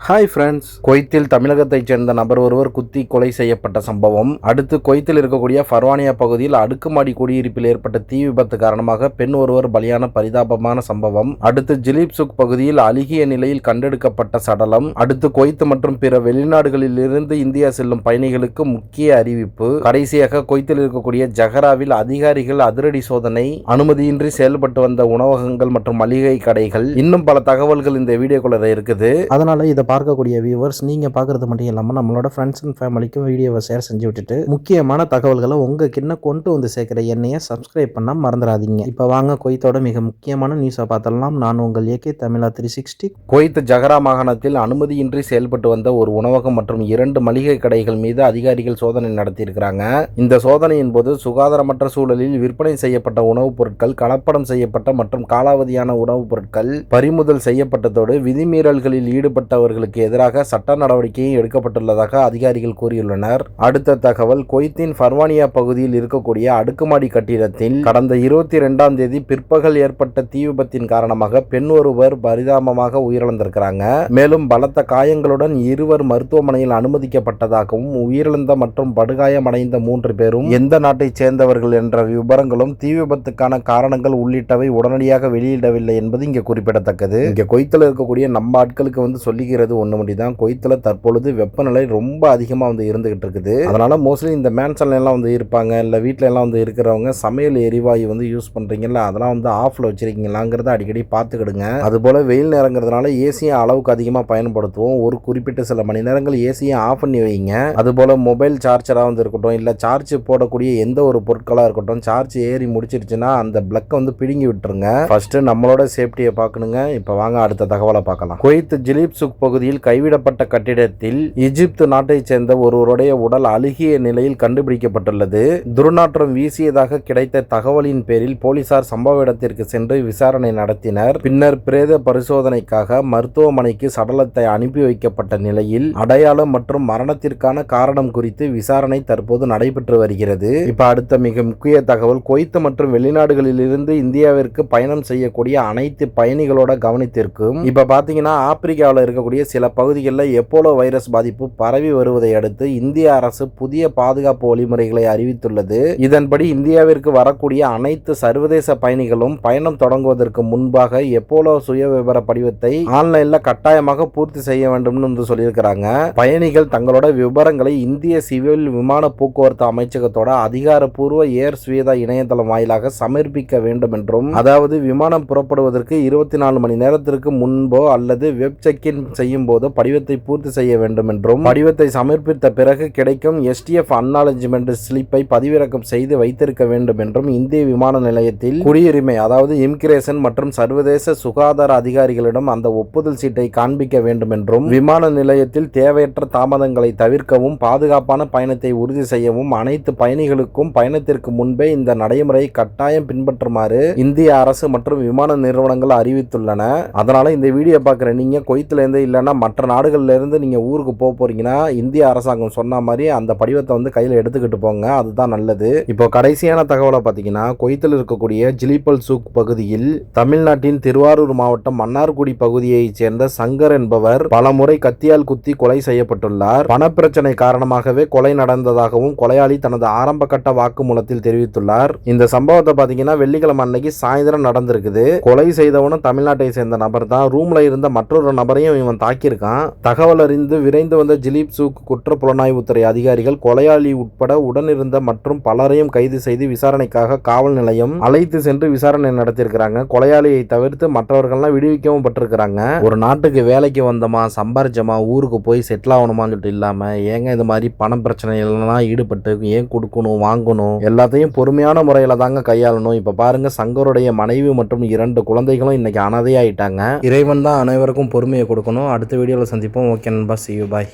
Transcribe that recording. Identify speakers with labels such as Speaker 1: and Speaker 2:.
Speaker 1: Hi friends, குவைத்தில் தமிழகத்தைச் சேர்ந்த நபர் ஒருவர் குத்தி கொலை செய்யப்பட்ட சம்பவம். அடுத்து குவைத்தில் இருக்கக்கூடிய ஃபர்வானியா பகுதியில் அடுக்குமாடி குடியிருப்பில் ஏற்பட்ட தீ விபத்து காரணமாக பெண் ஒருவர் பலியான பரிதாபமான சம்பவம். அடுத்து ஜிலிப்சுக் பகுதியில் அழுகிய நிலையில் கண்டெடுக்கப்பட்ட சடலம். அடுத்து குவைத் மற்றும் பிற வெளிநாடுகளில் இருந்து இந்தியா செல்லும் பயணிகளுக்கு முக்கிய அறிவிப்பு. கடைசியாக குவைத்தில் இருக்கக்கூடிய ஜஹராவில் அதிகாரிகள் அதிரடி சோதனை. அனுமதியின்றி செயல்பட்டு வந்த உணவகங்கள் மற்றும் மளிகை கடைகள். இன்னும் பல தகவல்கள் இந்த வீடியோக்குள்ள இருக்குது. அதனால இதை பார்க்கக்கூடிய வியூவர்ஸ், நீங்கள் பார்க்குறது மட்டும் இல்லாமல் நம்மளோட ஃப்ரெண்ட்ஸ் அண்ட் ஃபேமிலிக்கும் வீடியோவை ஷேர் செஞ்சு விட்டுட்டு முக்கியமான தகவல்களை உங்ககிட்ட கொண்டு வந்து சேர்க்குற என்னையை சப்ஸ்கிரைப் பண்ண மறந்துடாதீங்க. இப்போ வாங்க குவைத்தோட மிக முக்கியமான நியூஸை பார்த்தலாம். நான் உங்கள் ஏகே தமிழா 360. குவைத் ஜஹரா மாகாணத்தில் அனுமதியின்றி செயல்பட்டு வந்த ஒரு உணவகம் மற்றும் 2 மளிகை கடைகள் மீது அதிகாரிகள் சோதனை நடத்தியிருக்கிறாங்க. இந்த சோதனையின் போது சுகாதாரமற்ற சூழலில் விற்பனை செய்யப்பட்ட உணவுப் பொருட்கள், கலப்படம் செய்யப்பட்ட மற்றும் காலாவதியான உணவுப் பொருட்கள் பறிமுதல் செய்யப்பட்டதோடு விதிமீறல்களில் ஈடுபட்டவர்களுக்கு எதிராக சட்ட நடவடிக்கையும் எடுக்கப்பட்டுள்ளதாக அதிகாரிகள் கூறியுள்ளனர். அடுத்த தகவல், குவைத்தின் ஃபர்வானியா பகுதியில் இருக்கக்கூடிய அடுக்குமாடி கட்டிடத்தில் கடந்த 22ஆம் தேதி பிற்பகல் ஏற்பட்ட தீ விபத்தின் காரணமாக பெண் ஒருவர் பரிதாபமாக உயிரிழந்திருக்கிறாங்க. மேலும் பலத்த காயங்களுடன் 2 மருத்துவமனையில் அனுமதிக்கப்பட்டதாகவும் உயிரிழந்த மற்றும் படுகாயமடைந்த 3 பேரும் எந்த நாட்டைச் சேர்ந்தவர்கள் என்ற விவரங்களும் தீ விபத்துக்கான காரணங்கள் உள்ளிட்டவை உடனடியாக வெளியிடவில்லை என்பது இங்கே குறிப்பிடத்தக்கது. இங்கே குவைத்தில் இருக்கக்கூடிய நம்ம ஆட்களுக்கு சொல்லிக்கிறது ஒன்று மட்டும்தான், குவைத்தில் தற்பொழுது வெப்பநிலை ரொம்ப அதிகமாக இருந்துகிட்டு இருக்குது. அதனால மோஸ்ட்லி இந்த மேன்சன்ல எல்லாம் இருப்பாங்க, இல்லை வீட்டில எல்லாம் இருக்கிறவங்க சமையல் எரிவாயு யூஸ் பண்றீங்கல்ல, அதெல்லாம் ஆஃப்ல வச்சிருக்கீங்களாங்கிறத அடிக்கடி பார்த்துக்கிடுங்க. அதுபோல வெயில் நேரங்கிறதுனால ஏசியை அளவுக்கு அதிகமாக பயன்படுத்துவோம். ஒரு குறிப்பிட்ட சில மணி நேரங்கள் ஏசியை ஆஃப் பண்ணி வைங்க. அதுபோல மொபைல் சார்ஜராக இருக்கட்டும், இல்லை சார்ஜ் போடக்கூடிய எந்த ஒரு பொருட்களாக இருக்கட்டும், சார்ஜ் ஏறி முடிச்சிருச்சுன்னா அந்த பிளக்கை பிடுங்கி விட்டுருங்க. ஃபர்ஸ்ட் நம்மளோட சேஃப்டியை பார்க்கணுங்க. இப்போ வாங்க அடுத்த தகவலை பார்க்கலாம். குவைத் ஜிலிப்சுக் பகுதியில் கைவிடப்பட்ட கட்டிடத்தில் எகிப்து நாட்டைச் சேர்ந்த ஒருவருடைய உடல் அழுகிய நிலையில் கண்டுபிடிக்கப்பட்டுள்ளது. துர்நாற்றம் வீசியதாக கிடைத்த தகவலின் பேரில் போலீசார் சம்பவ இடத்திற்கு சென்று விசாரணை நடத்தினர். பின்னர் பிரேத பரிசோதனைக்காக மருத்துவமனைக்கு சடலத்தை அனுப்பி வைக்கப்பட்ட நிலையில் அடையாளம் மற்றும் மரணத்திற்கான காரணம் குறித்து விசாரணை தற்போது நடைபெற்று வருகிறது. இப்ப அடுத்த மிக முக்கிய தகவல், குவைத் மற்றும் வெளிநாடுகளில் இருந்து இந்தியாவிற்கு பயணம் செய்யக்கூடிய அனைத்து பயணிகளோட கவனத்திற்கும் இப்ப பாத்தீங்கன்னா ஆப்பிரிக்காவில் இருக்கக்கூடிய சில பகுதிகளில் எப்போலோ வைரஸ் பாதிப்பு பரவி வருவதை அடுத்து இந்திய அரசு புதிய பாதுகாப்பு வழிமுறைகளை அறிவித்துள்ளது. இதன்படி இந்தியாவிற்கு வரக்கூடிய அனைத்து சர்வதேச பயணிகளும் பயணம் தொடங்குவதற்கு முன்பாக எப்போலோ சுய விவர படிவத்தை ஆன்லைன்ல கட்டாயமாக பூர்த்தி செய்ய வேண்டும் என்று சொல்லியிருக்கிறாங்க. பயணிகள் தங்களோட விவரங்களை இந்திய சிவில் விமான போக்குவரத்து அமைச்சகத்தோட அதிகாரப்பூர்வ ஏர் ஸ்வேதா இணையதளம் வாயிலாக சமர்ப்பிக்க வேண்டும் என்றும், அதாவது விமானம் புறப்படுவதற்கு 24 மணி நேரத்திற்கு முன்போ அல்லது வெப் செக்-இன் செய்யும் போது படிவத்தை பூர்த்தி செய்ய வேண்டும் என்றும், படிவத்தை சமர்ப்பித்த பிறகு கிடைக்கும் STF அக்னாலஜ்மெண்ட் ஸ்லிப்பை பதிவிறக்கம் செய்து வைத்திருக்க வேண்டும் என்றும் இந்திய விமான நிலையத்தில் குடியுரிமை, அதாவது இமிகிரேஷன் மற்றும் சர்வதேச சுகாதார அதிகாரிகளிடம் அந்த ஒப்புதல் சீட்டை காண்பிக்க வேண்டும் என்றும், விமான நிலையத்தில் தேவையற்ற தாமதங்களை தவிர்க்கவும் பாதுகாப்பான பயணத்தை உறுதி செய்யவும் அனைத்து பயணிகளுக்கும் பயணத்திற்கு முன்பே இந்த நடைமுறை கட்டாயம் பின்பற்றுமாறு இந்திய அரசு மற்றும் விமான நிறுவனங்கள் அறிவித்துள்ளன. அதனால இந்த வீடியோ பார்க்குற நீங்க குவைத்துல இருந்து இல்லைன்னா மற்ற நாடுகள்ல இருந்து நீங்க ஊருக்கு போறீங்கன்னா இந்திய அரசாங்கம் சொன்ன மாதிரி அந்த படிவத்தை கையில் எடுத்துக்கிட்டு போங்க, அதுதான் நல்லது. இப்போ கடைசியான தகவலை பார்த்தீங்கன்னா, குவைத்தில் இருக்கக்கூடிய ஜிலிபல்சுக் பகுதியில் தமிழ்நாட்டின் திருவாரூர் மாவட்டம் மன்னார்குடி பகுதியைச் சேர்ந்த சங்கர் என்பவர் பலமுறை கத்தியால் குத்தி கொலை செய்யப்பட்டுள்ளார். பணப்பிரச்சனை காரணமாகவே கொலை நடந்ததாகவும் கொலையாளி தனது ஆரம்ப கட்ட வாக்குமூலத்தில் தெரிவித்துள்ளார். இந்த சம்பவத்தை பார்த்தீங்கன்னா வெள்ளிக்கிழமை அன்னைக்கு சாயந்தரம் நடந்திருக்குது. கொலை செய்தவனும் தமிழ்நாட்டை சேர்ந்த நபர் தான். ரூம்ல இருந்த மற்றொரு நபரையும் இவன் தாக்கியிருக்கான். தகவல் அறிந்து விரைந்து வந்த ஜிலிப்சுக் குற்ற புலனாய்வுத்துறை அதிகாரிகள் கொலையாளி உட்பட உடனிருந்த மற்றும் பலரையும் கைது செய்து விசாரணைக்காக காவல் நிலையம் அழைத்து சென்று விசாரணை நடத்தியிருக்கிறாங்க. கொலையாளியை தவிர்த்து மற்றவர்கள்லாம் விடுவிக்கவும் பட்டிருக்கிறாங்க. ஒரு நாட்டுக்கு வேலைக்கு வந்தோமா, சம்பாரிச்சோமா, ஊருக்கு போய் செட்டில் ஆகணுமான்னு சொல்லிட்டு இல்லாம ஏங்க இது மாதிரி பண பிரச்சனைகள்லாம் ஈடுபட்டு ஏன் கொடுக்கணும், வாங்கணும், எல்லாத்தையும் பொறுமையான முறையில தாங்க கையாளணும். இப்ப பாருங்க, சங்கருடைய மனைவி மற்றும் 2 குழந்தைகளும் இன்னைக்கு அனாதையாயிட்டாங்க. இறைவன் தான் அனைவருக்கும் பொறுமையை கொடுக்கணும். அடுத்த வீடியோவில் சந்திப்போம். ஓகே நண்பா, see you, bye.